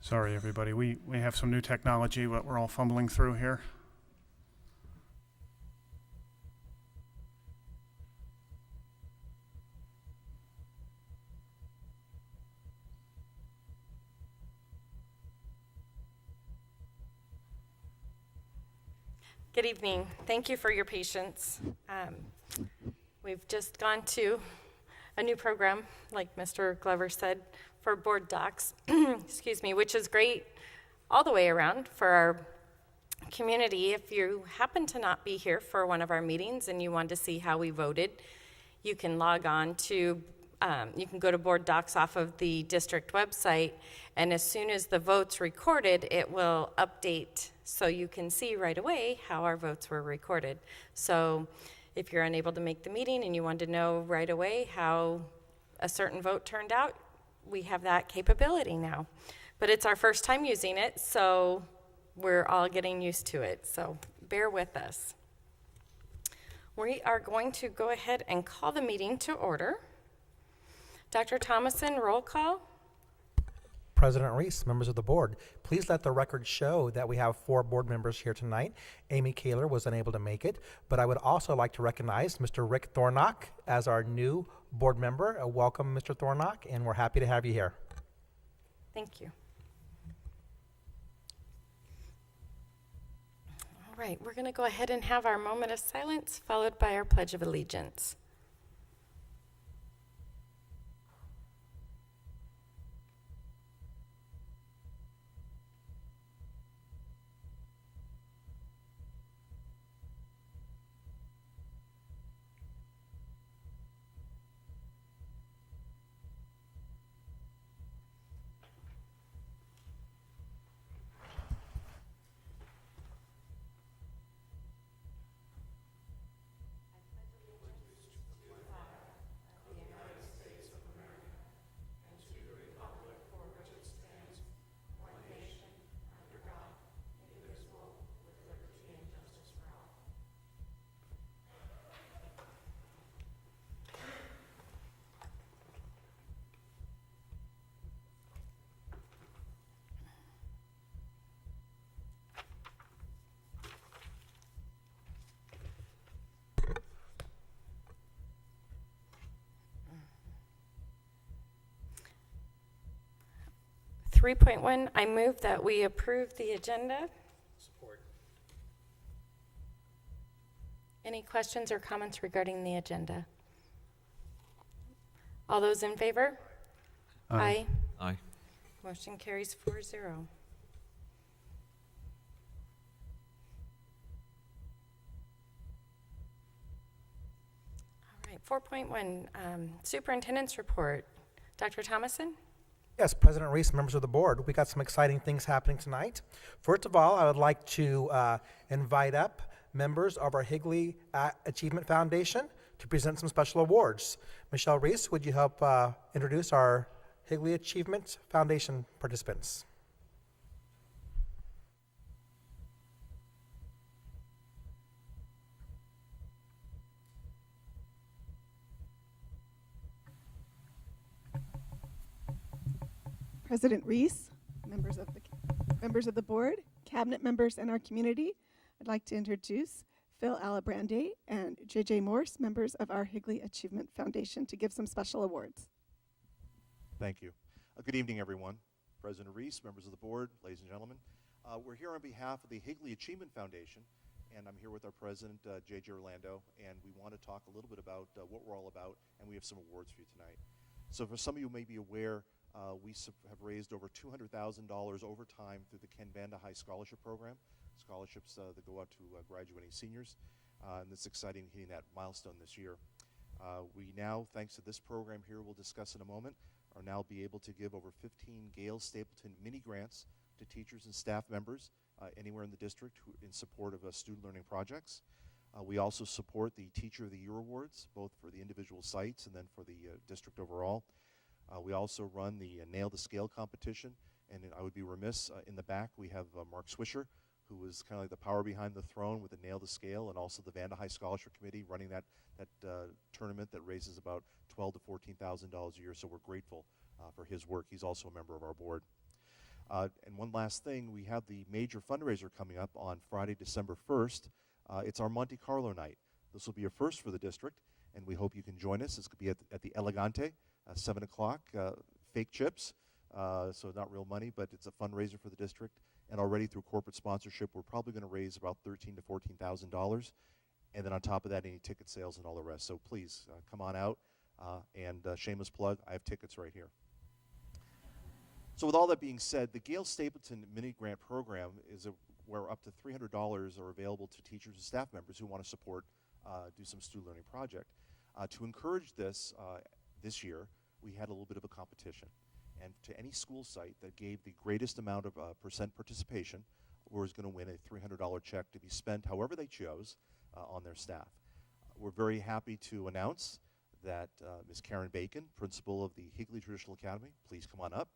Sorry, everybody. We have some new technology that we're all fumbling through here. Good evening. Thank you for your patience. We've just gone to a new program, like Mr. Glover said, for board docs, excuse me, which is great all the way around for our community. If you happen to not be here for one of our meetings and you want to see how we voted, you can log on to, you can go to board docs off of the district website, and as soon as the vote's recorded, it will update so you can see right away how our votes were recorded. So if you're unable to make the meeting and you want to know right away how a certain vote turned out, we have that capability now. But it's our first time using it, so we're all getting used to it. So bear with us. We are going to go ahead and call the meeting to order. Dr. Thomason, roll call. President Reese, members of the board, please let the record show that we have 4 board members here tonight. Amy Kaler was unable to make it, but I would also like to recognize Mr. Rick Thornock as our new board member. Welcome, Mr. Thornock, and we're happy to have you here. Thank you. All right, we're going to go ahead and have our moment of silence, followed by our Pledge of Allegiance. Three 3.1, I move that we approve the agenda. Support. Any questions or comments regarding the agenda? All those in favor? Aye. Aye. Motion carries 4-0. All right, 4.1, Superintendent's Report. Dr. Thomason? Yes, President Reese, members of the board, we got some exciting things happening tonight. First of all, I would like to invite up members of our Higley Achievement Foundation to present some special awards. Michelle Reese, would you help introduce our Higley Achievement Foundation participants? President Reese, members of the board, cabinet members, and our community, I'd like to introduce Phil Alabrande and J.J. Morse, members of our Higley Achievement Foundation, to give some special awards. Thank you. Good evening, everyone. President Reese, members of the board, ladies and gentlemen. We're here on behalf of the Higley Achievement Foundation, and I'm here with our president, J.J. Orlando, and we want to talk a little bit about what we're all about, and we have some awards for you tonight. So for some of you who may be aware, we have raised over $200,000 over time through the Ken Vanda High Scholarship Program, scholarships that go out to graduating seniors, and it's exciting hitting that milestone this year. We now, thanks to this program here we'll discuss in a moment, are now be able to give over 15 Gale Stapleton mini grants to teachers and staff members anywhere in the district in support of student learning projects. We also support the Teacher of the Year Awards, both for the individual sites and then for the district overall. We also run the Nail the Scale competition, and I would be remiss, in the back we have Mark Swisher, who is kind of like the power behind the throne with the Nail the Scale, and also the Vanda High Scholarship Committee running that tournament that raises about $12,000 to $14,000 a year, so we're grateful for his work. He's also a member of our board. And one last thing, we have the major fundraiser coming up on Friday, December 1st. It's our Monte Carlo night. This will be a first for the district, and we hope you can join us. This could be at the Elegante, 7 o'clock, fake chips, so not real money, but it's a fundraiser for the district. And already through corporate sponsorship, we're probably going to raise about $13,000 to $14,000. And then on top of that, any ticket sales and all the rest. So please come on out. And shameless plug, I have tickets right here. So with all that being said, the Gail Stapleton Mini Grant Program is where up to $300 are available to teachers and staff members who want to support, do some student learning project. To encourage this this year, we had a little bit of a competition. And to any school site that gave the greatest amount of percent participation was going to win a $300 check to be spent however they chose on their staff. We're very happy to announce that Ms. Karen Bacon, principal of the Higley Traditional Academy, please come on up.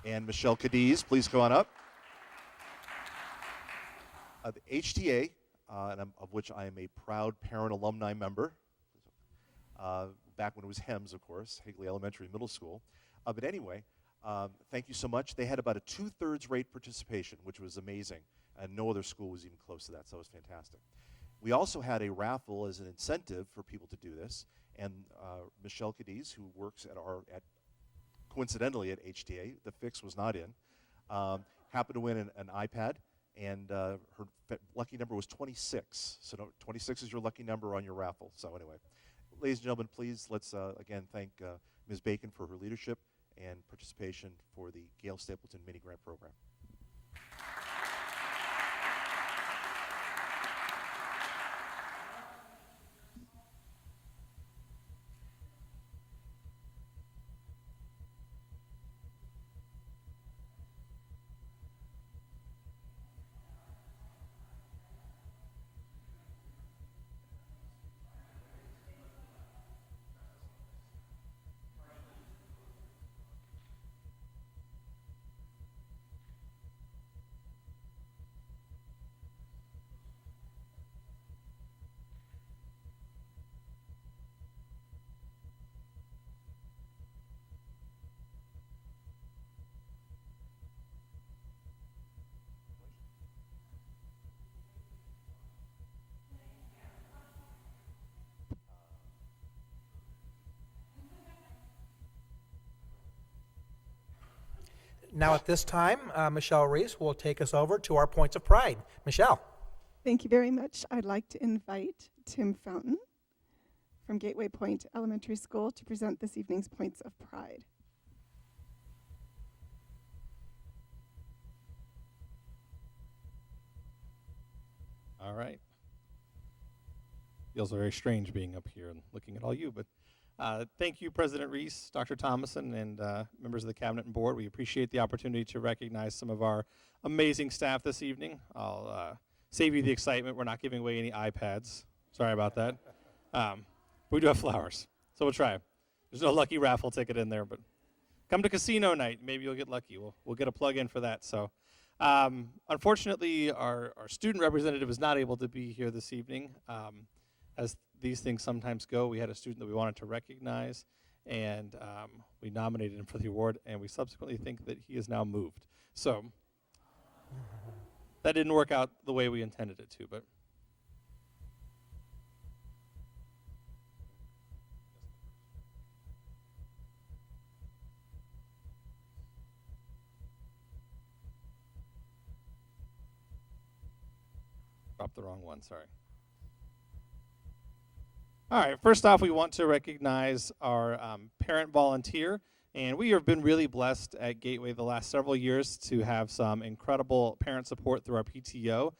And Michelle Cadiz, please come on up. The HTA, of which I am a proud parent alumni member, back when it was HEMS, of course, Higley Elementary Middle School. But anyway, thank you so much. They had about a 2/3 rate participation, which was amazing, and no other school was even close to that, so it was fantastic. We also had a raffle as an incentive for people to do this, and Michelle Cadiz, who works coincidentally at HTA, the fix was not in, happened to win an iPad, and her lucky number was 26. So 26 is your lucky number on your raffle. So anyway, ladies and gentlemen, please let's again thank Ms. Bacon for her leadership and participation for the Gail Stapleton Mini Grant Program. Now at this time, Michelle Reese will take us over to our points of pride. Michelle. Thank you very much. I'd like to invite Tim Fountain from Gateway Point Elementary School to present this evening's points of pride. All right. Feels very strange being up here and looking at all you, but thank you, President Reese, Dr. Thomason, and members of the Cabinet and Board. We appreciate the opportunity to recognize some of our amazing staff this evening. I'll save you the excitement. We're not giving away any iPads. Sorry about that. We do have flowers, so we'll try. There's no lucky raffle ticket in there, but come to casino night. Maybe you'll get lucky. We'll get a plug-in for that. So, unfortunately, our student representative is not able to be here this evening. As these things sometimes go, we had a student that we wanted to recognize, and we nominated him for the award, and we subsequently think that he is now moved. So that didn't work out the way we intended it to, but dropped the wrong one, sorry. All right, first off, we want to recognize our parent volunteer, and we have been really blessed at Gateway the last several years to have some incredible parent support through our PTO.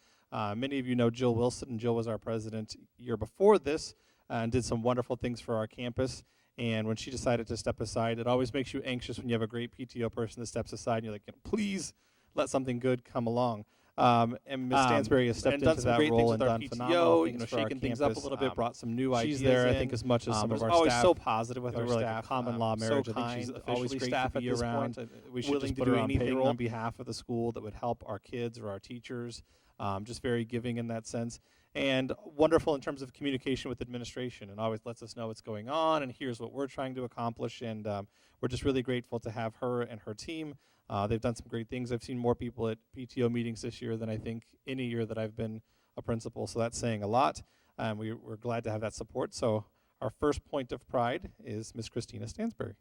Many of you know Jill Wilson, and Jill was our president year before this and did some wonderful things for our campus. And when she decided to step aside, it always makes you anxious when you have a great PTO person that steps aside and you're like, please let something good come along. And Ms. Stansberry has stepped into that role and done phenomenal things for our campus. Things up a little bit, brought some new ideas. She's there, I think, as much as some of our staff. Always so positive with our staff. Like a common law marriage. So I think she's always great to be around. We should just put her on payroll on behalf of the school that would help our kids or our teachers. Just very giving in that sense. and wonderful in terms of communication with administration, and always lets us know what's going on and here's what we're trying to accomplish. And we're just really grateful to have her and her team. They've done some great things. I've seen more people at PTO meetings this year than I think any year that I've been a principal, so that's saying a lot. We're glad to have that support. So our first point of pride is Miss Christina Stansberry.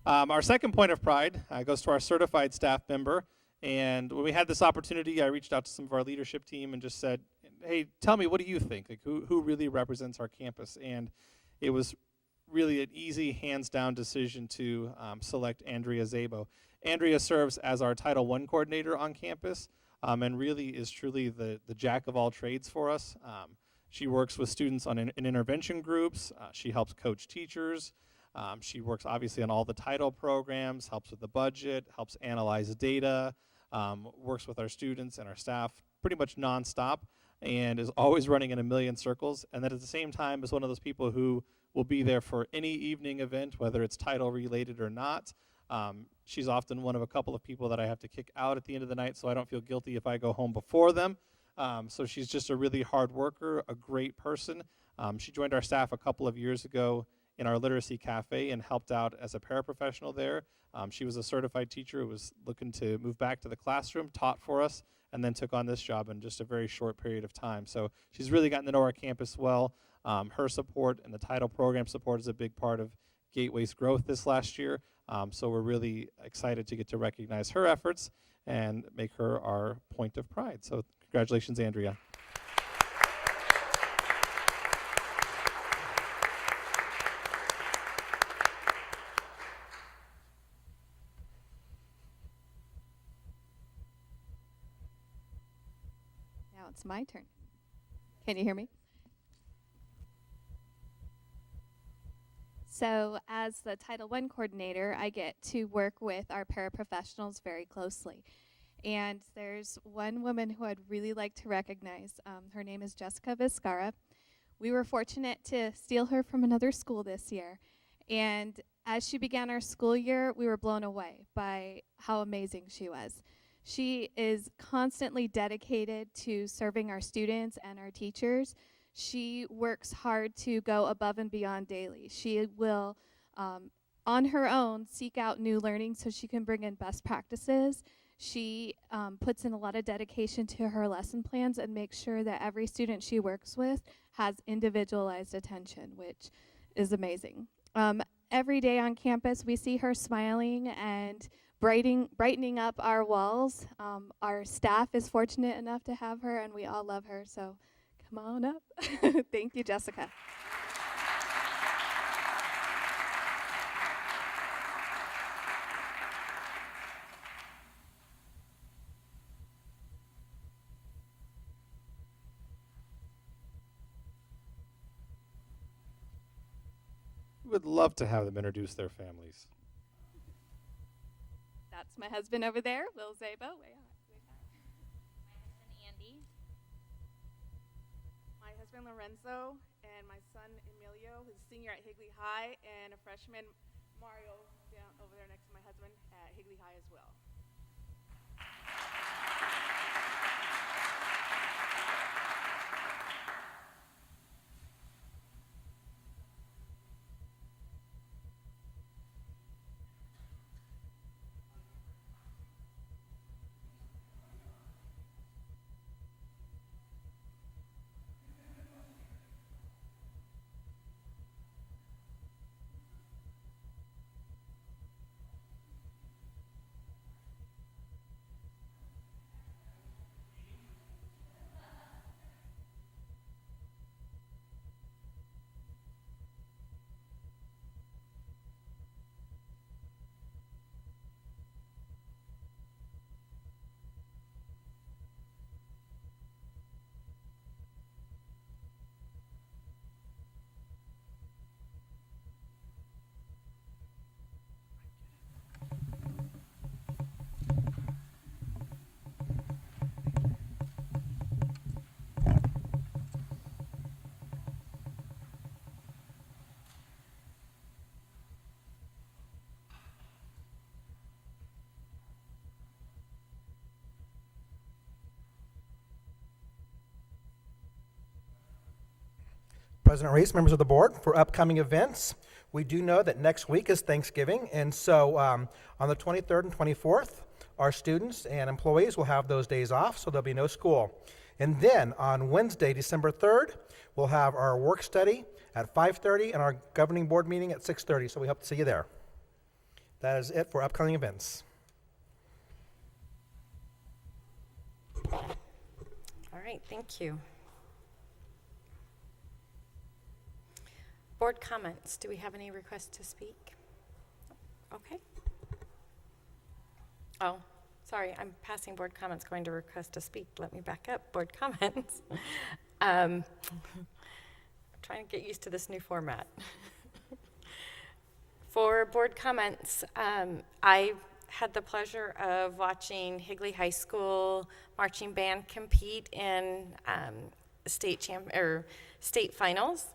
Our second point of pride goes to our certified staff member. And when we had this opportunity, I reached out to some of our leadership team and just said, hey, tell me, what do you think? Like, who really represents our campus? And it was really an easy, hands-down decision to select Andrea Zabo. Andrea serves as our Title I coordinator on campus, and really is truly the jack of all trades for us. She works with students in intervention groups. She helps coach teachers. She works obviously on all the title programs, helps with the budget, helps analyze data, works with our students and our staff pretty much nonstop, and is always running in a million circles. And then at the same time is one of those people who will be there for any evening event, whether it's title related or not. She's often one of a couple of people that I have to kick out at the end of the night, so I don't feel guilty if I go home before them. So she's just a really hard worker, a great person. She joined our staff a couple of years ago in our literacy cafe and helped out as a paraprofessional there. She was a certified teacher who was looking to move back to the classroom, taught for us, and then took on this job in just a very short period of time. So she's really gotten to know our campus well. Her support and the title program support is a big part of Gateway's growth this last year. So we're really excited to get to recognize her efforts and make her our point of pride. So congratulations, Andrea. Now it's my turn. Can you hear me? So as the Title I coordinator, I get to work with our paraprofessionals very closely. And there's one woman who I'd really like to recognize. Her name is Jessica Vizcarra. We were fortunate to steal her from another school this year. And as she began our school year, we were blown away by how amazing she was. She is constantly dedicated to serving our students and our teachers. She works hard to go above and beyond daily. She will, on her own, seek out new learning so she can bring in best practices. She puts in a lot of dedication to her lesson plans and makes sure that every student she works with has individualized attention, which is amazing. Every day on campus, we see her smiling and brightening up our walls. Our staff is fortunate enough to have her, and we all love her, so come on up. Thank you, Jessica. Would love to have them introduce their families. That's my husband over there, Will Zabo. My husband Andy. My husband Lorenzo, and my son Emilio, who's a senior at Higley High, and a freshman Mario down over there next to my husband at Higley High as well. President Reese, members of the board, for upcoming events. We do know that next week is Thanksgiving, and so on the 23rd and 24th, our students and employees will have those days off, so there'll be no school. And then on Wednesday, December 3rd, we'll have our work study at 5:30 and our governing board meeting at 6:30, so we hope to see you there. That is it for upcoming events. All right, thank you. Board comments. Do we have any requests to speak? Okay. Oh, sorry, I'm passing board comments, going to request to speak. Let me back up. Board comments. I'm trying to get used to this new format. For board comments, I had the pleasure of watching Higley High School marching band compete in state finals.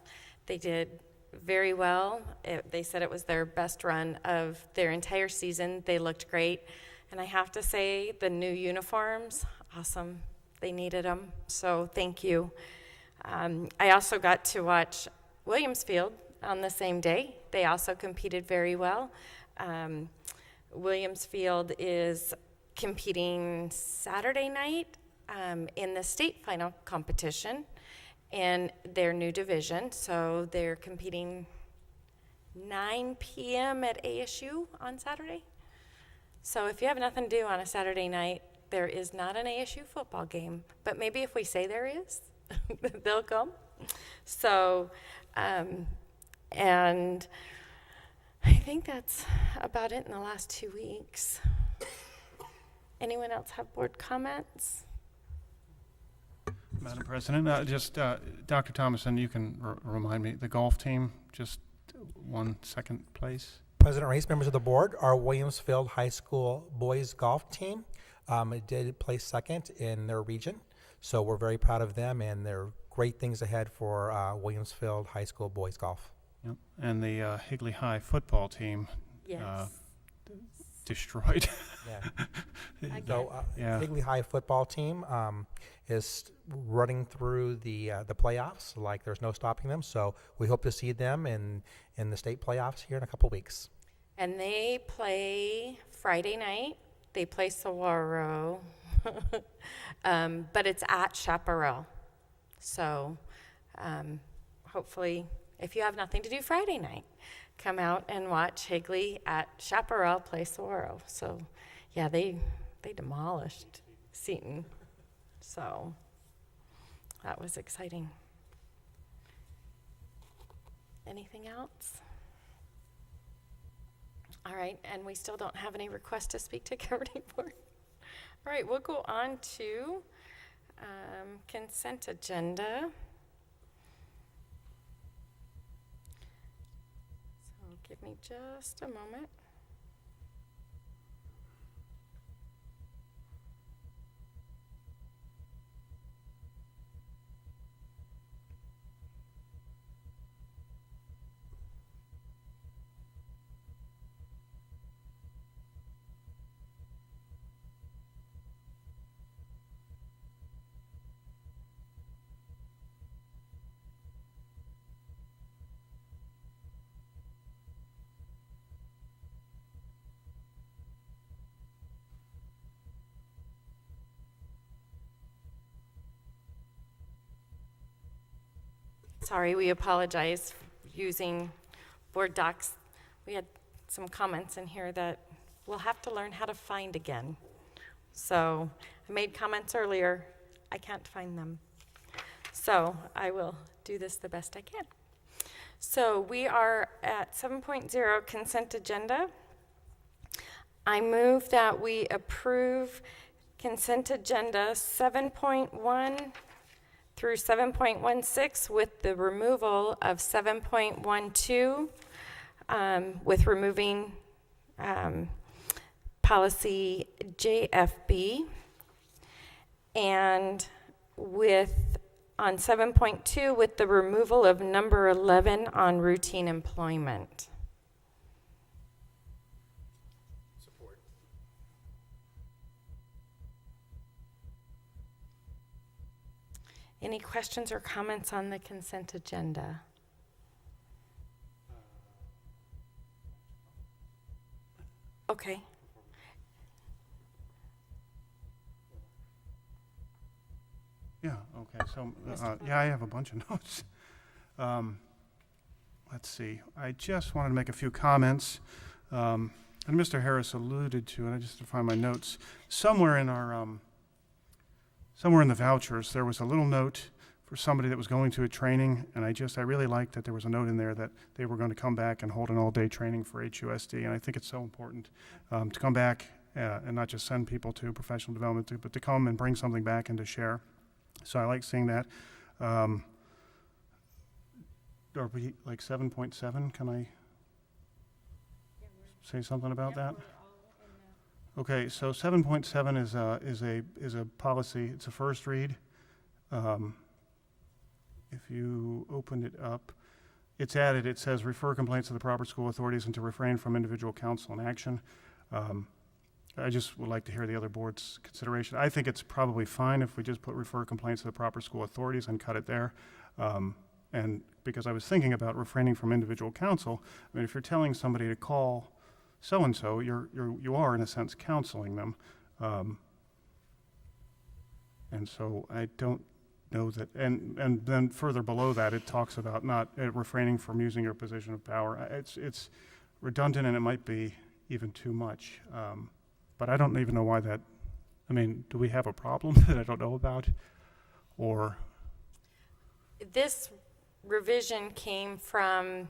They did very well. They said it was their best run of their entire season. They looked great. And I have to say, the new uniforms, awesome. They needed them, so thank you. I also got to watch Williamsfield on the same day. They also competed very well. Williamsfield is competing Saturday night in the state final competition in their new division. So they're competing 9 p.m. at ASU on Saturday. So if you have nothing to do on a Saturday night, there is not an ASU football game. But maybe if we say there is, they'll come. So, and I think that's about it in the last 2 weeks. Anyone else have board comments? Madam President, Dr. Thomason, you can remind me, the golf team, just one second place. President Reese, members of the board, our Williamsfield High School boys golf team did place second in their region. So we're very proud of them, and there are great things ahead for Williamsfield High School boys golf. Yep. And the Higley High football team Yes. destroyed. Yeah. So Yeah. Higley High football team is running through the playoffs like there's no stopping them. So we hope to see them in the state playoffs here in a couple weeks. And they play Friday night. They play Saguaro, but it's at Chaparral. So hopefully, if you have nothing to do Friday night, come out and watch Higley at Chaparral play Saguaro. So, yeah, they demolished Seton. So that was exciting. Anything else? All right, and we still don't have any requests to speak to governing board. All right, we'll go on to consent agenda. So give me just a moment. Sorry, we apologize for using board docs. We had some comments in here that we'll have to learn how to find again. So I made comments earlier. I can't find them. So I will do this the best I can. So we are at 7.0 consent agenda. I move that we approve consent agenda 7.1 through 7.16 with the removal of 7.12, with removing policy JFB, and on 7.2 with the removal of number 11 on routine employment. Support. Any questions or comments on the consent agenda? Okay. Yeah, okay, so, yeah, I have a bunch of notes. Let's see, I just wanted to make a few comments. And Mr. Harris alluded to, and I just have to find my notes, somewhere in our, somewhere in the vouchers, there was a little note for somebody that was going to a training, and I really liked that there was a note in there that they were going to come back and hold an all-day training for HUSD, and I think it's so important to come back and not just send people to professional development, but to come and bring something back and to share. So I like seeing that. Are we like 7.7? Can I say something about that? Okay, so 7.7 is a policy. It's a first read. If you open it up, it's added. It says refer complaints to the proper school authorities and to refrain from individual counsel and action. I just would like to hear the other board's consideration. I think it's probably fine if we just put refer complaints to the proper school authorities and cut it there. And because I was thinking about refraining from individual counsel, I mean, if you're telling somebody to call so-and-so, you are in a sense counseling them. And so I don't know that, and then further below that, it talks about not refraining from using your position of power. It's redundant and it might be even too much. But I don't even know why that, I mean, do we have a problem that I don't know about? Or? This revision came from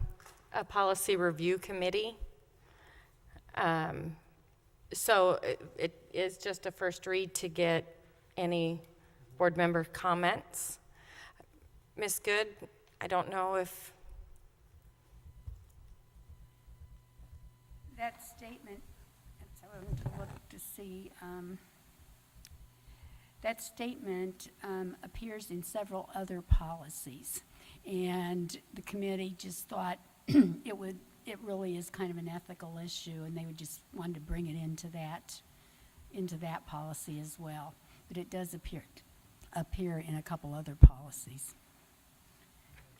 a policy review committee. So it is just a first read to get any board member comments. Ms. Good, I don't know if. That statement, so I want to look to see, that statement appears in several other policies, and the committee just thought it really is kind of an ethical issue, and they would just wanted to bring it into that policy as well. But it does appear in a couple other policies.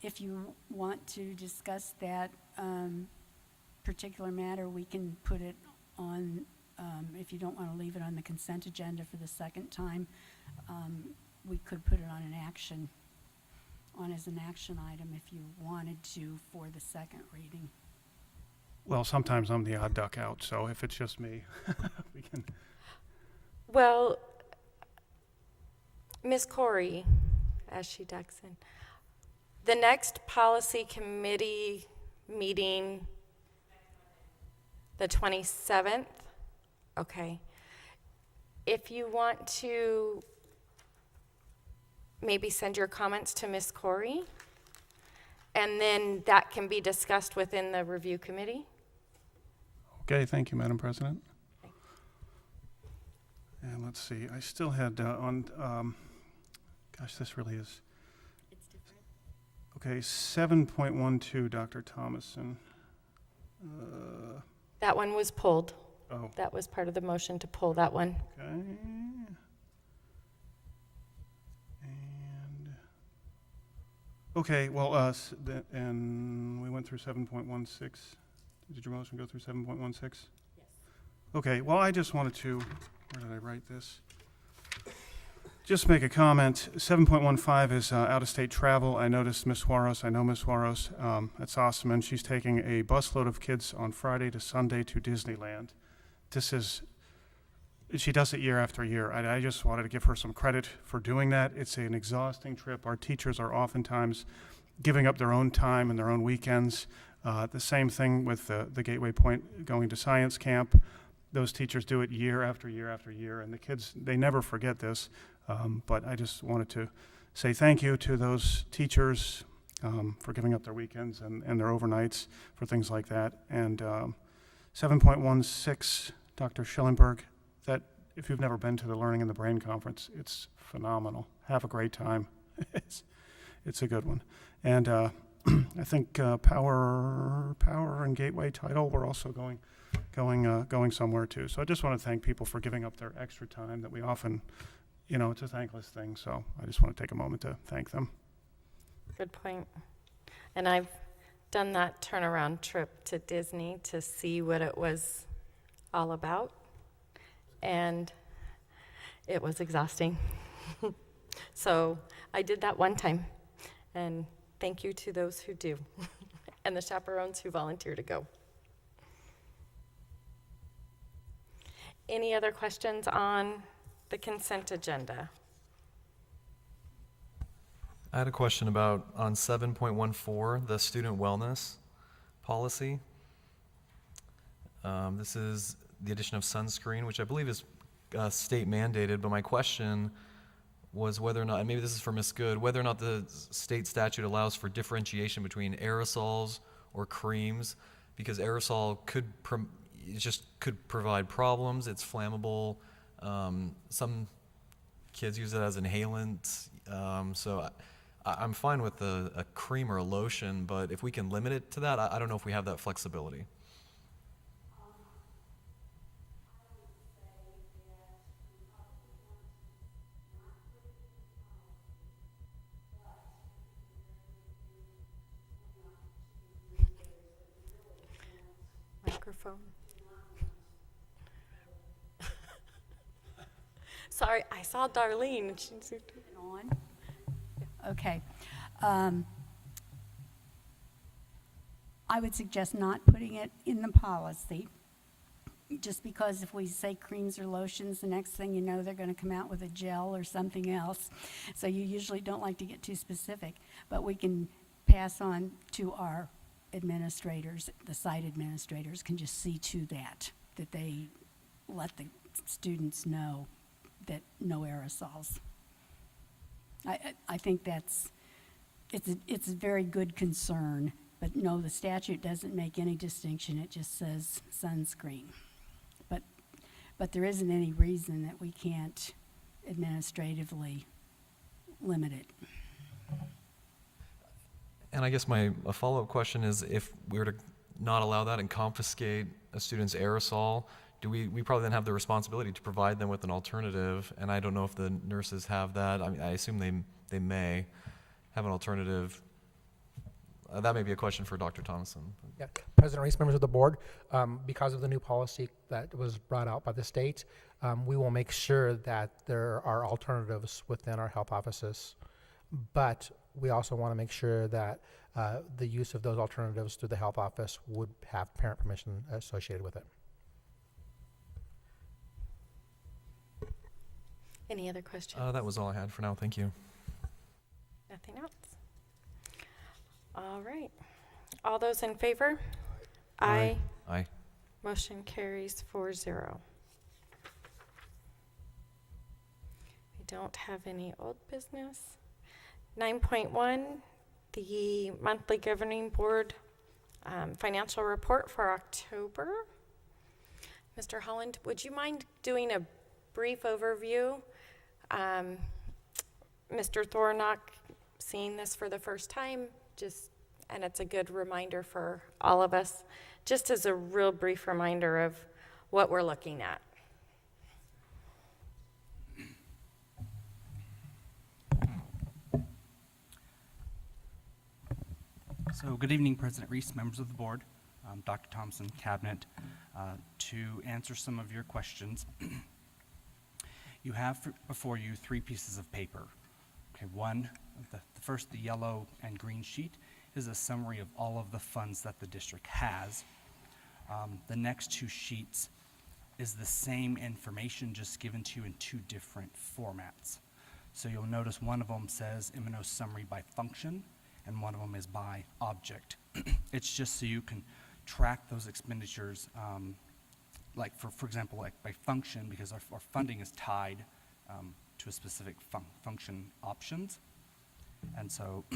If you want to discuss that particular matter, we can put it on, if you don't want to leave it on the consent agenda for the second time, we could put it on as an action item if you wanted to for the second reading. Well, sometimes I'm the odd duck out, so if it's just me, we can. Well, Ms. Corey, as she ducks in, the next policy committee meeting, the 27th, okay. If you want to maybe send your comments to Ms. Corey, and then that can be discussed within the review committee. Okay, thank you, Madam President. And let's see, I still had gosh, this really is. It's different. Okay, 7.12, Dr. Thomason. That one was pulled. Oh, That was part of the motion to pull that one. okay. And, okay, well, and we went through 7.16. Did your motion go through 7.16? Yes. Okay, well, I just wanted to, where did I write this? Just make a comment. 7.15 is out-of-state travel. I noticed Ms. Juarez, I know Ms. Juarez, that's awesome, and she's taking a busload of kids on Friday to Sunday to Disneyland. She does it year after year. I just wanted to give her some credit for doing that. It's an exhausting trip. Our teachers are oftentimes giving up their own time and their own weekends. The same thing with the Gateway Point going to science camp. Those teachers do it year after year after year, and the kids, they never forget this. But I just wanted to say thank you to those teachers for giving up their weekends and their overnights for things like that. And 7.16, Dr. Schillenberg, that if you've never been to the Learning in the Brain Conference, it's phenomenal. Have a great time. It's a good one. And I think Power and Gateway Title, we're also going somewhere too. So I just want to thank people for giving up their extra time that we often you know, it's a thankless thing, so I just want to take a moment to thank them. Good point. And I've done that turnaround trip to Disney to see what it was all about, and it was exhausting. So I did that one time, and thank you to those who do, and the chaperones who volunteer to go. Any other questions on the consent agenda? I had a question about on 7.14, the student wellness policy. This is the addition of sunscreen, which I believe is state mandated, but my question was whether or not, and maybe this is for Ms. Good, whether or not the state statute allows for differentiation between aerosols or creams, because aerosol could provide problems. It's flammable. Some kids use it as inhalant. So I'm fine with a cream or a lotion, but if we can limit it to that, I don't know if we have that flexibility. Microphone. Sorry, I saw Darlene. And she's On? Okay. I would suggest not putting it in the policy, just because if we say creams or lotions, the next thing you know, they're going to come out with a gel or something else. So you usually don't like to get too specific, but we can pass on to our administrators. The site administrators can just see to that they let the students know that no aerosols. I think it's a very good concern, but no, the statute doesn't make any distinction. It just says sunscreen. But there isn't any reason that we can't administratively limit it. And I guess a follow-up question is, if we were to not allow that and confiscate a student's aerosol, do we probably then have the responsibility to provide them with an alternative? And I don't know if the nurses have that. I mean, I assume they may have an alternative. That may be a question for Dr. Thomason. Yeah, President Reese, members of the board, because of the new policy that was brought out by the state, we will make sure that there are alternatives within our health offices. But we also want to make sure that the use of those alternatives through the health office would have parent permission associated with it. Any other questions? That was all I had for now. Thank you. Nothing else? All right. All those in favor? Aye. Aye. Motion carries 4-0. We don't have any old business. 9.1, the monthly governing board financial report for October. Mr. Holland, would you mind doing a brief overview? Mr. Thornock, seeing this for the first time, and it's a good reminder for all of us, just as a real brief reminder of what we're looking at. So good evening, President Reese, members of the board, Dr. Thompson, Cabinet. To answer some of your questions, you have before you 3 pieces of paper. Okay, one, the first, the yellow and green sheet, is a summary of all of the funds that the district has. The next 2 sheets is the same information, just given to you in 2 different formats. So you'll notice one of them says M&O summary by function, and one of them is by object. It's just so you can track those expenditures, like for example, like by function, because our funding is tied to a specific function options. And so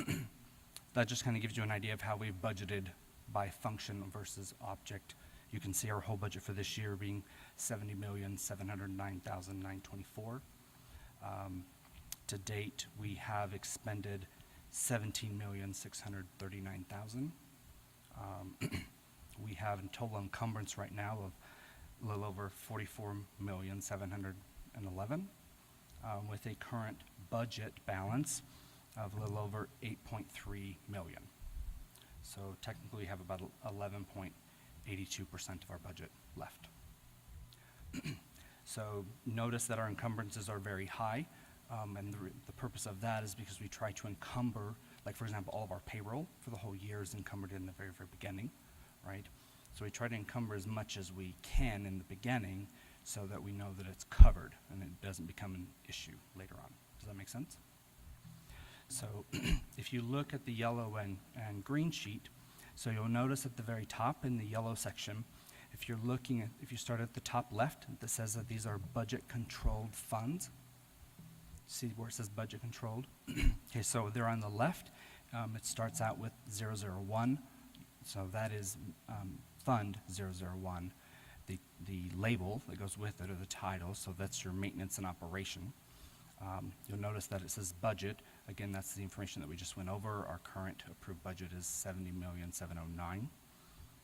that just kind of gives you an idea of how we've budgeted by function versus object. You can see our whole budget for this year being $70,709,924. To date, we have expended $17,639,000. We have in total encumbrance right now of a little over $44,711,000. with a current budget balance of a little over 8.3 million. So technically, we have about 11.82% of our budget left. So notice that our encumbrances are very high, and the purpose of that is because we try to encumber, like for example, all of our payroll for the whole year is encumbered in the very, very beginning, right? So we try to encumber as much as we can in the beginning so that we know that it's covered and it doesn't become an issue later on. Does that make sense? So if you look at the yellow and green sheet, so you'll notice at the very top in the yellow section, if you start at the top left, that says that these are budget controlled funds. See where it says budget controlled? Okay, so they're on the left. It starts out with 001. So that is Fund 001. The label that goes with it, or the title, so that's your maintenance and operation. You'll notice that it says budget. Again, that's the information that we just went over. Our current approved budget is $70,709,000.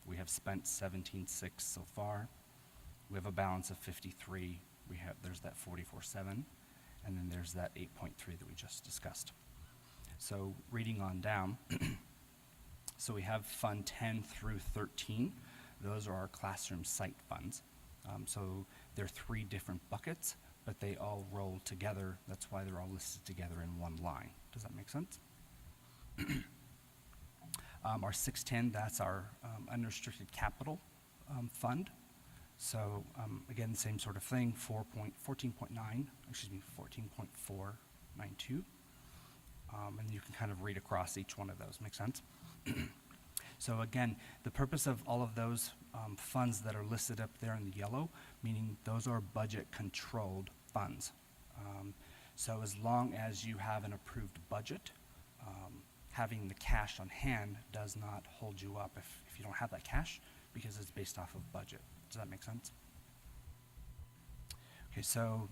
We have spent 17.6 so far. We have a balance of 53. There's that 44.7, and then there's that 8.3 that we just discussed. So reading on down, so we have Fund 10 through 13. Those are our classroom site funds. So they're 3 different buckets, but they all roll together. That's why they're all listed together in one line. Does that make sense? Our 610, that's our unrestricted capital fund. So again, the same sort of thing, 14.492. And you can kind of read across each one of those. Make sense? So again, the purpose of all of those funds that are listed up there in the yellow, meaning those are budget controlled funds. So as long as you have an approved budget, having the cash on hand does not hold you up if you don't have that cash, because it's based off of budget. Does that make sense? Okay, so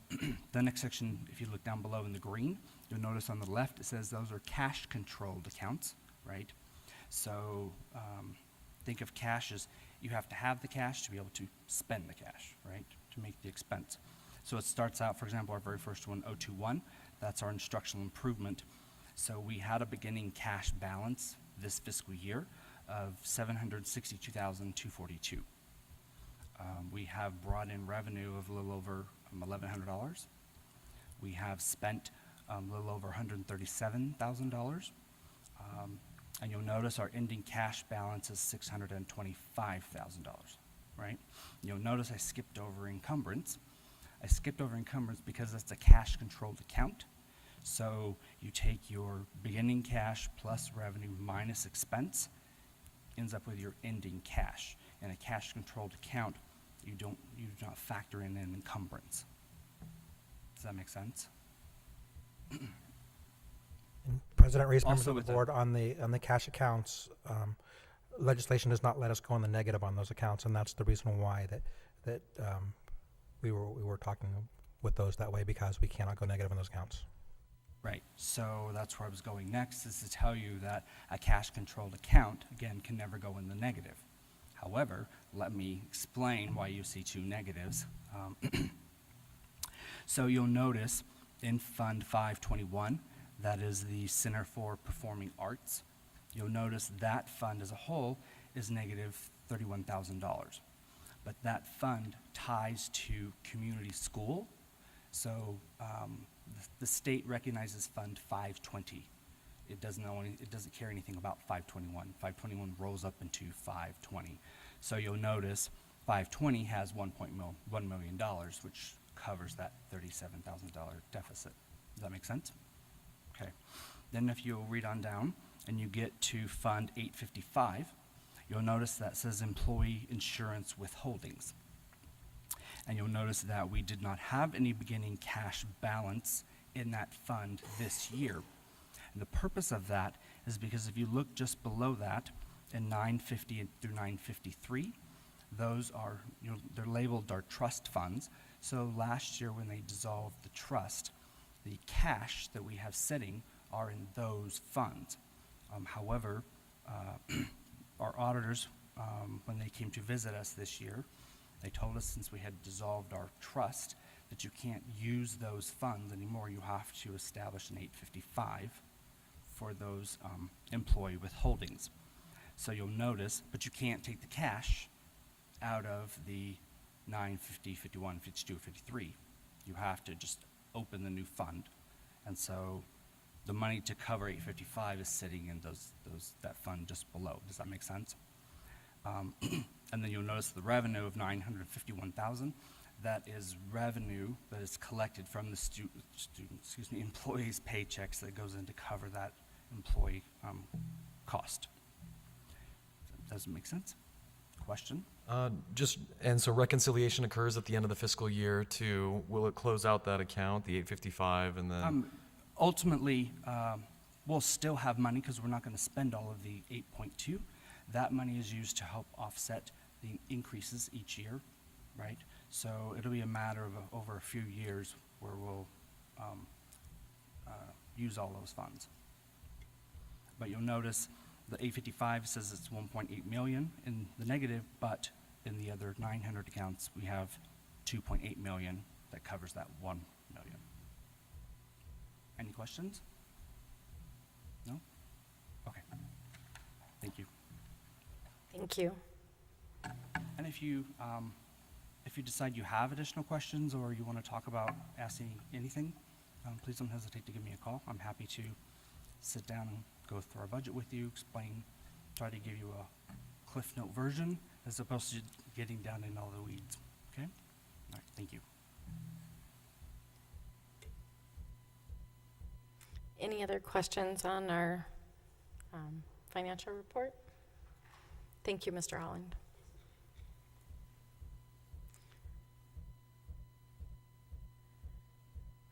the next section, if you look down below in the green, you'll notice on the left it says those are cash controlled accounts, right? So think of cash as you have to have the cash to be able to spend the cash, right, to make the expense. So it starts out, for example, our very first one, 021, that's our instructional improvement. So we had a beginning cash balance this fiscal year of $762,242. We have brought in revenue of a little over $1,100. We have spent a little over $137,000. And you'll notice our ending cash balance is $625,000, right? You'll notice I skipped over encumbrance. I skipped over encumbrance because it's a cash controlled account. So you take your beginning cash plus revenue minus expense, ends up with your ending cash. In a cash controlled account, you do not factor in an encumbrance. Does that make sense? President Reese, members Also of the with the- board, on the cash accounts, legislation does not let us go in the negative on those accounts, and that's the reason why that we were talking with those that way, because we cannot go negative on those accounts. Right, so that's where I was going next, is to tell you that a cash-controlled account, again, can never go in the negative. However, let me explain why you see 2 negatives. So you'll notice in Fund 521, that is the Center for Performing Arts, you'll notice that fund as a whole is negative $31,000. But that fund ties to community school, so the state recognizes Fund 520. It doesn't care anything about 521. 521 rolls up into 520. So you'll notice 520 has $1 million, which covers that $37,000 deficit. Does that make sense? Okay. Then if you'll read on down and you get to Fund 855, you'll notice that says Employee Insurance Withholdings. And you'll notice that we did not have any beginning cash balance in that fund this year. And the purpose of that is because if you look just below that in 950 through 953, those are, they're labeled our trust funds. So last year when they dissolved the trust, the cash that we have sitting are in those funds. However, our auditors, when they came to visit us this year, they told us since we had dissolved our trust that you can't use those funds anymore. You have to establish an 855 for those employee withholdings. So you'll notice, but you can't take the cash out of the 950, 51, 52, 53. You have to just open the new fund. And so the money to cover 855 is sitting in that fund just below. Does that make sense? And then you'll notice the revenue of 951,000. That is revenue that is collected from the employees' paychecks that goes in to cover that employee cost. Does it make sense? Question? So reconciliation occurs at the end of the fiscal year will it close out that account, the 855, and then? Ultimately, we'll still have money because we're not going to spend all of the 8.2. That money is used to help offset the increases each year, right? So it'll be a matter of over a few years where we'll use all those funds. But you'll notice the 855 says it's 1.8 million in the negative, but in the other 900 accounts, we have 2.8 million that covers that 1 million. Any questions? No? Okay. Thank you. Thank you. And if you decide you have additional questions or you want to talk about asking anything, please don't hesitate to give me a call. I'm happy to sit down and go through our budget with you, try to give you a Cliff Note version as opposed to getting down in all the weeds. Okay? All right. Thank you. Any other questions on our financial report? Thank you, Mr. Holland.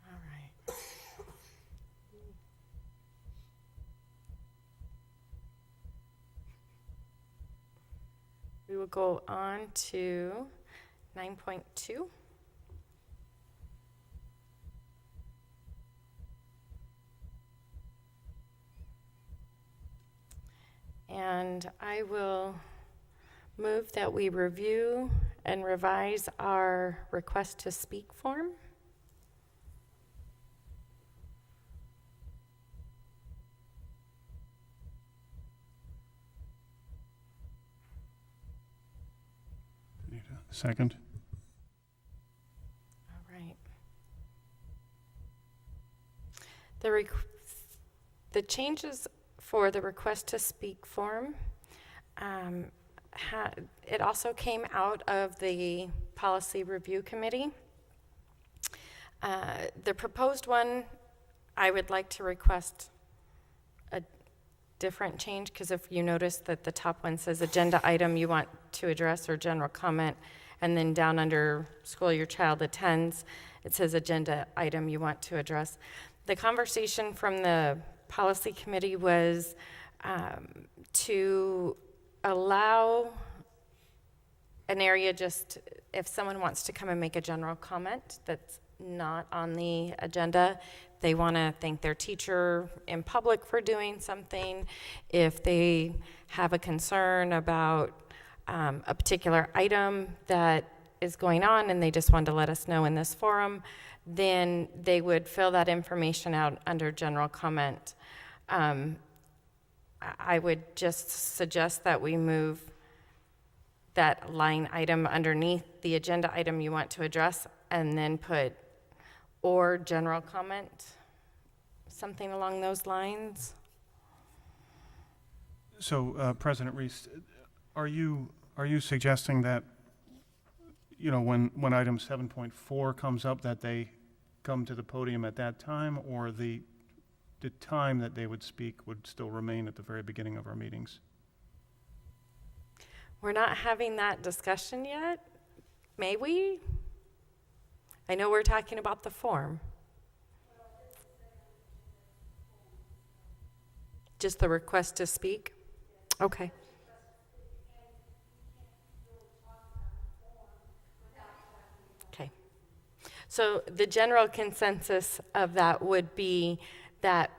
All right. We will go on to 9.2. And I will move that we review and revise our request to speak form. Need a second? All right. The changes for the request to speak form, it also came out of the policy review committee. The proposed one, I would like to request a different change, because if you notice that the top one says agenda item you want to address or general comment, and then down under school your child attends, it says agenda item you want to address. The conversation from the policy committee was to allow an area, just if someone wants to come and make a general comment that's not on the agenda, they want to thank their teacher in public for doing something, if they have a concern about a particular item that is going on and they just wanted to let us know in this forum, then they would fill that information out under general comment. I would just suggest that we move that line item underneath the agenda item you want to address and then put or general comment, something along those lines. So, President Reese, are you suggesting that, when item 7.4 comes up, that they come to the podium at that time, or the time that they would speak would still remain at the very beginning of our meetings? We're not having that discussion yet. May we? I know we're talking about the form. Just the request to speak? Okay. Okay. So the general consensus of that would be that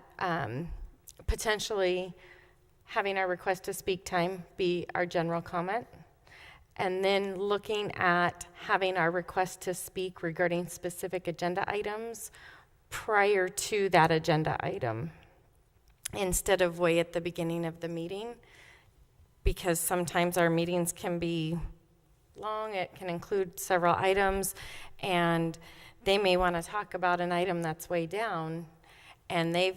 potentially having our request to speak time be our general comment, and then looking at having our request to speak regarding specific agenda items prior to that agenda item, instead of way at the beginning of the meeting, because sometimes our meetings can be long, it can include several items, and they may want to talk about an item that's way down, and they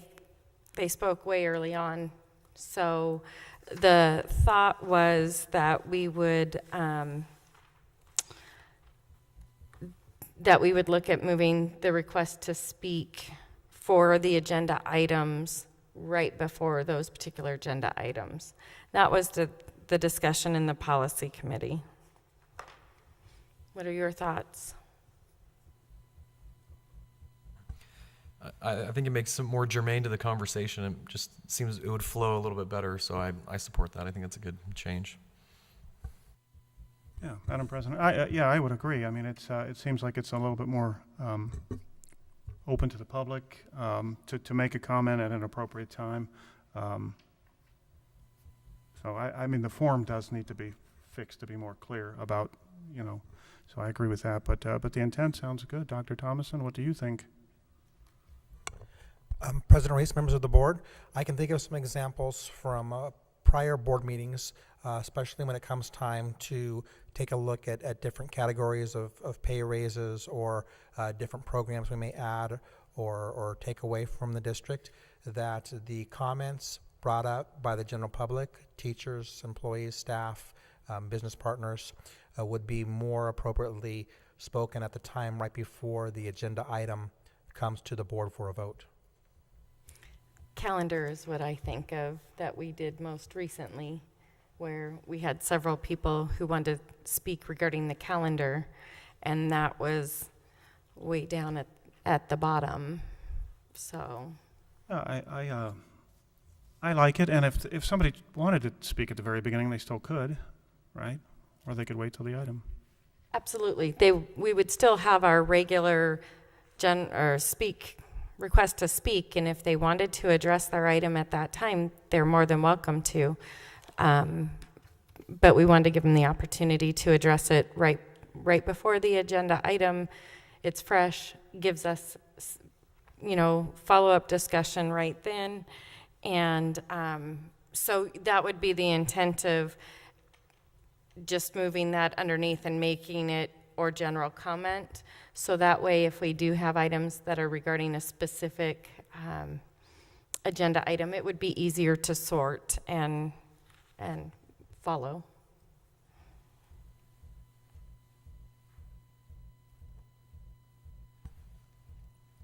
spoke way early on. So the thought was that we would look at moving the request to speak for the agenda items right before those particular agenda items. That was the discussion in the policy committee. What are your thoughts? I think it makes it more germane to the conversation. It just seems it would flow a little bit better, so I support that. I think that's a good change. Yeah, Madam President, I would agree. I mean, it seems like it's a little bit more open to the public to make a comment at an appropriate time. So I mean, the form does need to be fixed to be more clear about, so I agree with that. But the intent sounds good. Dr. Thomason, what do you think? President Reese, members of the board, I can think of some examples from prior board meetings, especially when it comes time to take a look at different categories of pay raises or different programs we may add or take away from the district, that the comments brought up by the general public, teachers, employees, staff, business partners, would be more appropriately spoken at the time right before the agenda item comes to the board for a vote. Calendar is what I think of that we did most recently, where we had several people who wanted to speak regarding the calendar, and that was way down at the bottom. So I like it, and if somebody wanted to speak at the very beginning, they still could, right? Or they could wait till the item. absolutely, we would still have our regular request to speak, and if they wanted to address their item at that time, they're more than welcome to. But we wanted to give them the opportunity to address it right before the agenda item. It's fresh, gives us, follow-up discussion right then. And so that would be the intent of just moving that underneath and making it or general comment. So that way, if we do have items that are regarding a specific agenda item, it would be easier to sort and follow.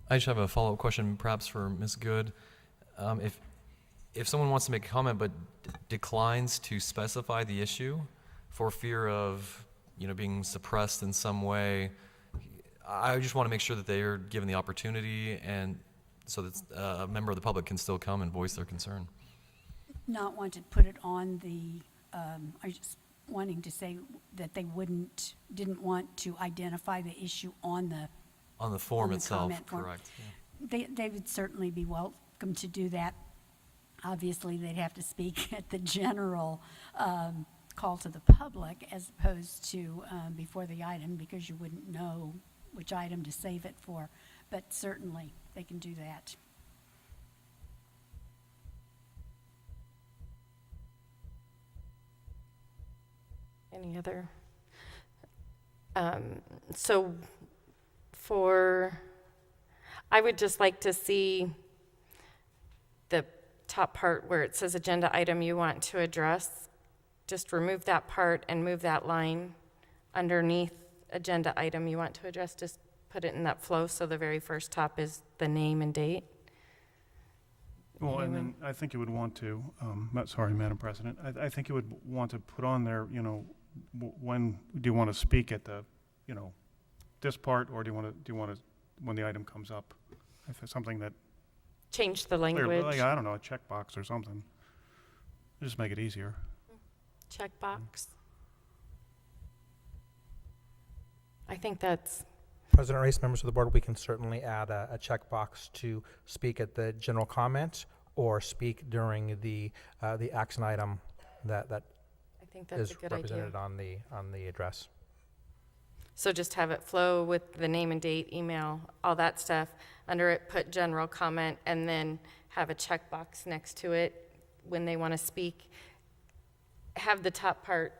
I just have a follow-up question, perhaps for Ms. Good. If someone wants to make a comment but declines to specify the issue for fear of being suppressed in some way, I just want to make sure that they are given the opportunity, and so that a member of the public can still come and voice their concern. Not want to put it on the, I just wanting to say that they didn't want to identify the issue on the form on the itself, comment form. correct. Yeah. They would certainly be welcome to do that. Obviously, they'd have to speak at the general call to the public as opposed to before the item, because you wouldn't know which item to save it for. But certainly, they can do that. Any other? I would just like to see the top part where it says agenda item you want to address. Just remove that part and move that line underneath agenda item you want to address. Just put it in that flow so the very first top is the name and date. Well, and then I think you would want to, sorry, Madam President, I think you would want to put on there, when do you want to speak at the, this part, or do you want to when the item comes up? If it's something that Change the language. clearly, like, I don't know, a checkbox or something. Just make it easier. Checkbox. I think that's President Reese, members of the board, we can certainly add a checkbox to speak at the general comment or speak during the action item that I think that's is a good idea. represented on the address. So just have it flow with the name and date, email, all that stuff. Under it, put general comment, and then have a checkbox next to it when they want to speak. Have the top part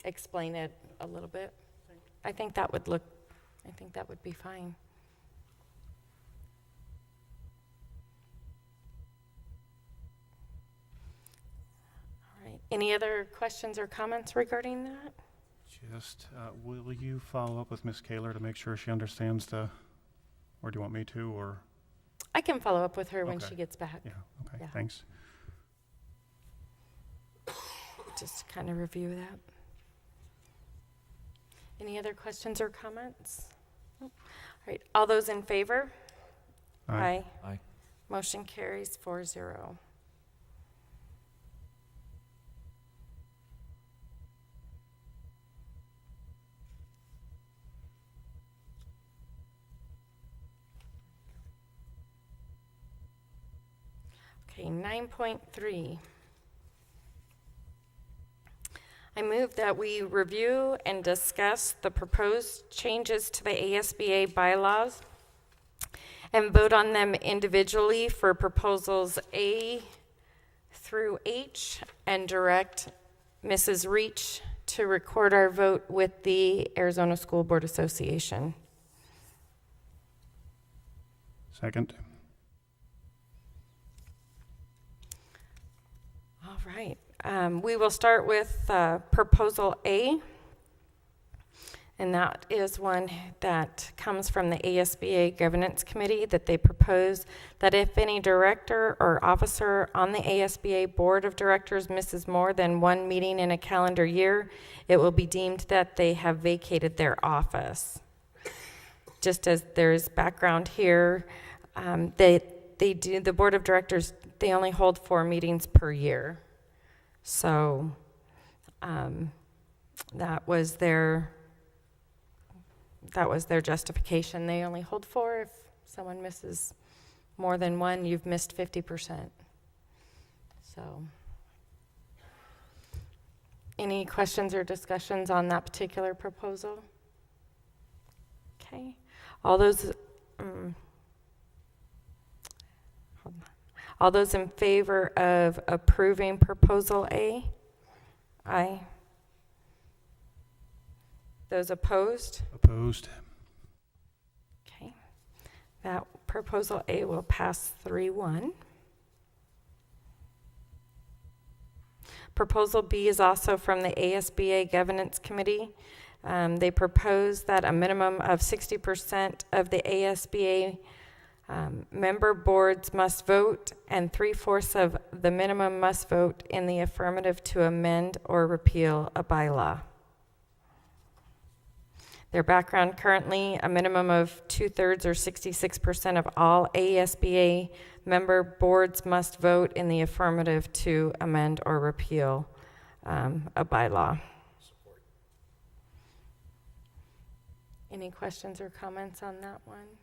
explain it a little bit. I think that would be fine. All right. Any other questions or comments regarding that? Just, will you follow up with Ms. Kaler to make sure she understands or do you want me to, or? I can follow up with her when Okay. she gets back. Yeah, okay, Yeah. thanks. Just kind of review that. Any other questions or comments? Nope. All right, all those in favor? Aye. Aye. Motion carries 4-0. Okay, 9.3. I move that we review and discuss the proposed changes to the ASBA bylaws and vote on them individually for proposals A through H, and direct Mrs. Reach to record our vote with the Arizona School Board Association. Second. All right. We will start with Proposal A, and that is one that comes from the ASBA Governance Committee, that they propose that if any director or officer on the ASBA Board of Directors misses more than one meeting in a calendar year, it will be deemed that they have vacated their office. Just as there's background here, the Board of Directors, they only hold 4 meetings per year. So that was their justification. They only hold 4. If someone misses more than one, you've missed 50%. So any questions or discussions on that particular proposal? Okay. All those All those in favor of approving Proposal A? Aye. Those opposed? Opposed. Okay. That Proposal A will pass 3-1. Proposal B is also from the ASBA Governance Committee. They propose that a minimum of 60% of the ASBA member boards must vote, and 3/4 of the minimum must vote in the affirmative to amend or repeal a bylaw. Their background: currently, a minimum of 2/3 or 66% of all ASBA member boards must vote in the affirmative to amend or repeal a bylaw. Support. Any questions or comments on that one?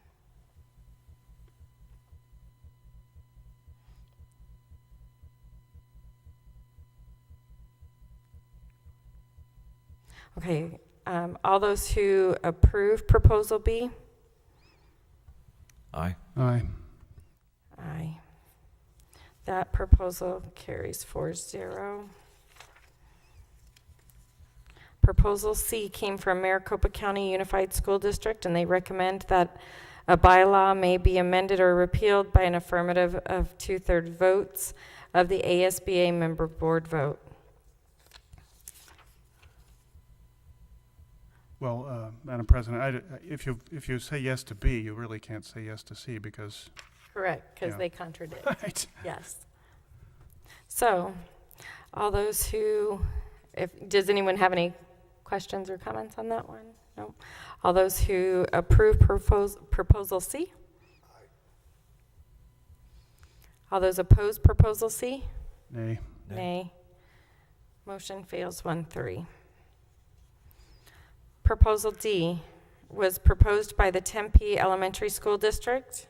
Okay, all those who approve Proposal B? Aye. Aye. Aye. That proposal carries 4-0. Proposal C came from Maricopa County Unified School District, and they recommend that a bylaw may be amended or repealed by an affirmative of 2/3 votes of the ASBA member board vote. Well, Madam President, if you say yes to B, you really can't say yes to C because, Correct, because Yeah. they contradict. right? Yes. So, all those who, does anyone have any questions or comments on that one? No. All those who approve Proposal C? Aye. All those opposed Proposal C? Nay. Nay. Motion fails 1-3. Proposal D was proposed by the Tempe Elementary School District.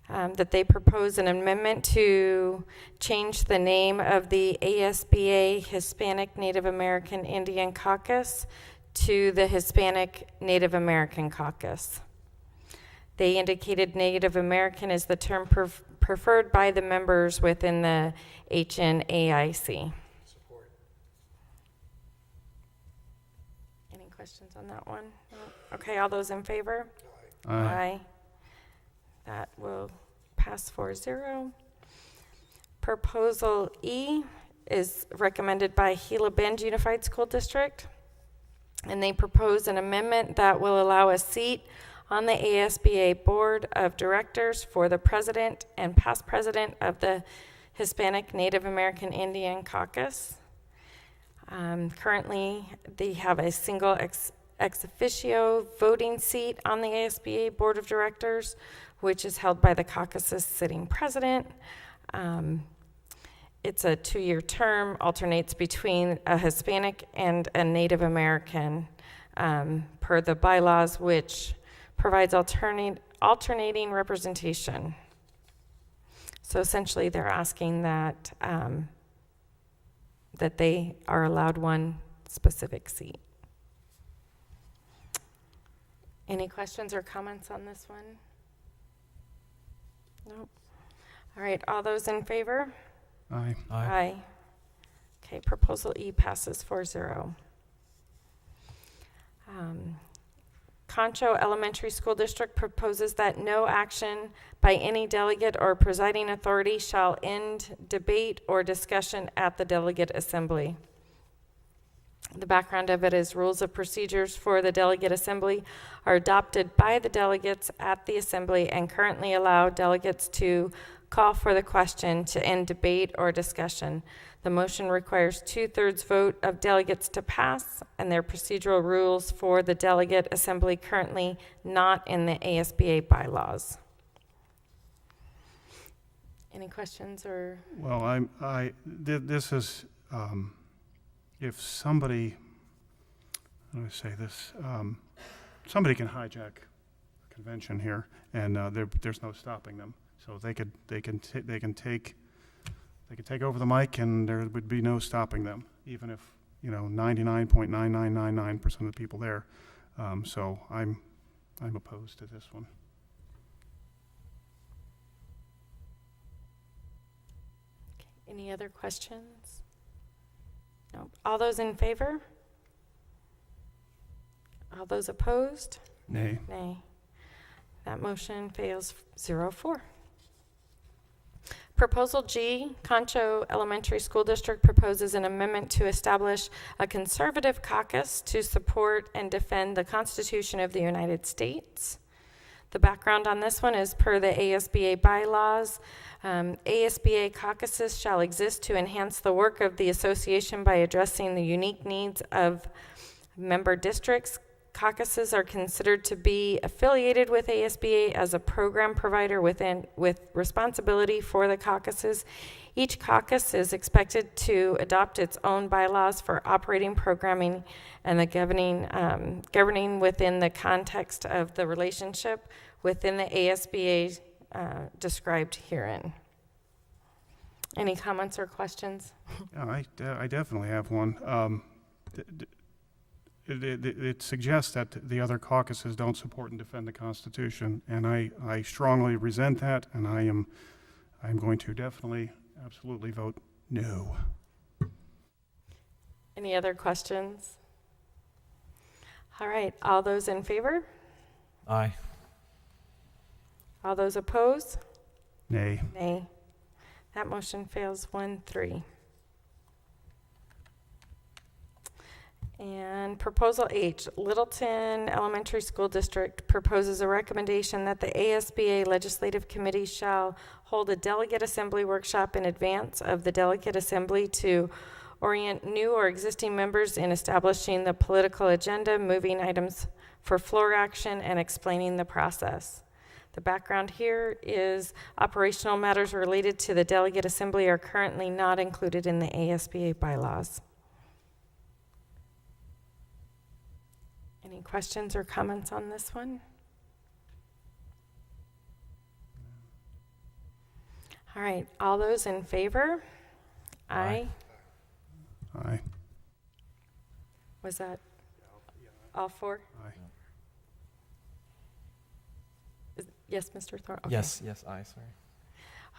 that they propose an amendment to change the name of the ASBA Hispanic Native American Indian Caucus to the Hispanic Native American Caucus. They indicated Native American is the term preferred by the members within the HNAIC. Support. Any questions on that one? No? Okay, all those in favor? Aye. That will pass 4-0. Proposal E is recommended by Gila Bend Unified School District, and they propose an amendment that will allow a seat on the ASBA Board of Directors for the president and past president of the Hispanic Native American Indian Caucus. Currently, they have a single ex officio voting seat on the ASBA Board of Directors, which is held by the caucus's sitting president. It's a 2-year term, alternates between a Hispanic and a Native American per the bylaws, which provides alternating representation. So essentially, they're asking that that they are allowed one specific seat. Any questions or comments on this one? Nope. All right, all those in favor? Aye. Aye. Okay, proposal E passes 4-0. Concho Elementary School District proposes that no action by any delegate or presiding authority shall end debate or discussion at the delegate assembly. The background of it is rules of procedures for the delegate assembly are adopted by the delegates at the assembly and currently allow delegates to call for the question to end debate or discussion. The motion requires 2/3 vote of delegates to pass, and their procedural rules for the delegate assembly currently not in the ASBA bylaws. Any questions or? Well, this is, if somebody, how do I say this? Somebody can hijack the convention here, and there's no stopping them. So they can take over the mic, and there would be no stopping them, even if 99.9999% of the people there. So I'm opposed to this one. Okay. Any other questions? No. All those in favor? All those opposed? Nay. Nay. That motion fails 0-4. Proposal G, Concho Elementary School District proposes an amendment to establish a conservative caucus to support and defend the Constitution of the United States. The background on this one is per the ASBA bylaws. ASBA caucuses shall exist to enhance the work of the association by addressing the unique needs of member districts. Caucuses are considered to be affiliated with ASBA as a program provider with responsibility for the caucuses. Each caucus is expected to adopt its own bylaws for operating, programming, and the governing within the context of the relationship within the ASBA described herein. Any comments or questions? Yeah, I definitely have one. It suggests that the other caucuses don't support and defend the Constitution, and I strongly resent that, and I'm going to definitely, absolutely vote no. Any other questions? All right, all those in favor? Aye. All those opposed? Nay. Nay. That motion fails 1-3. And proposal H, Littleton Elementary School District proposes a recommendation that the ASBA Legislative Committee shall hold a delegate assembly workshop in advance of the delegate assembly to orient new or existing members in establishing the political agenda, moving items for floor action, and explaining the process. The background here is operational matters related to the delegate assembly are currently not included in the ASBA bylaws. Any questions or comments on this one? All right, all those in favor? Aye. Aye. Was that all four? Aye. Yes, Mr. Thorne? Okay. Yes, yes, aye, sorry.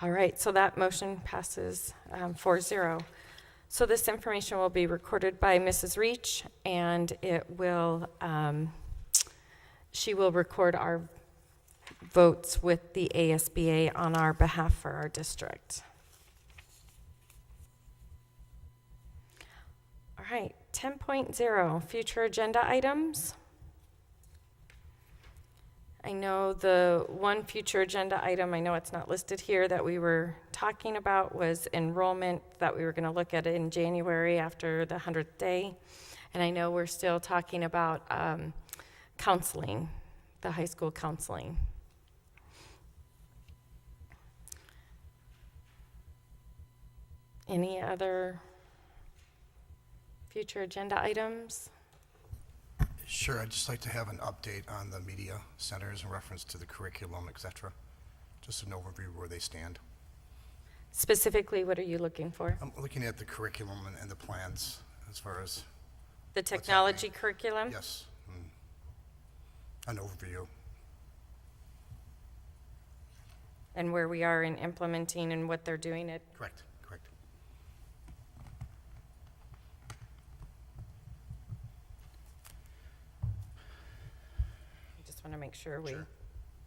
All right, so that motion passes 4-0. So this information will be recorded by Mrs. Reach, and it will, she will record our votes with the ASBA on our behalf for our district. All right, 10.0, future agenda items. I know the one future agenda item, I know it's not listed here, that we were talking about was enrollment, that we were going to look at it in January after the 100th day. And I know we're still talking about counseling, the high school counseling. Any other future agenda items? Sure, I'd just like to have an update on the media centers in reference to the curriculum, et cetera. Just an overview of where they stand. Specifically, what are you looking for? I'm looking at the curriculum and the plans as far as, The technology happening? curriculum? yes, an overview. And where we are in implementing and what they're doing it. Correct, correct. I just want to make sure we Sure.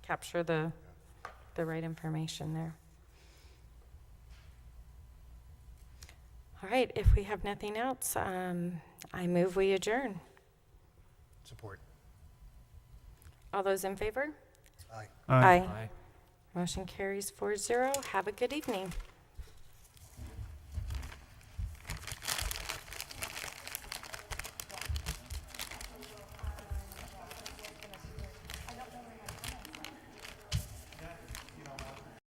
capture the right information there. All right, if we have nothing else, I move we adjourn. Support. All those in favor? Aye. Aye. Aye. Motion carries 4-0. Have a good evening.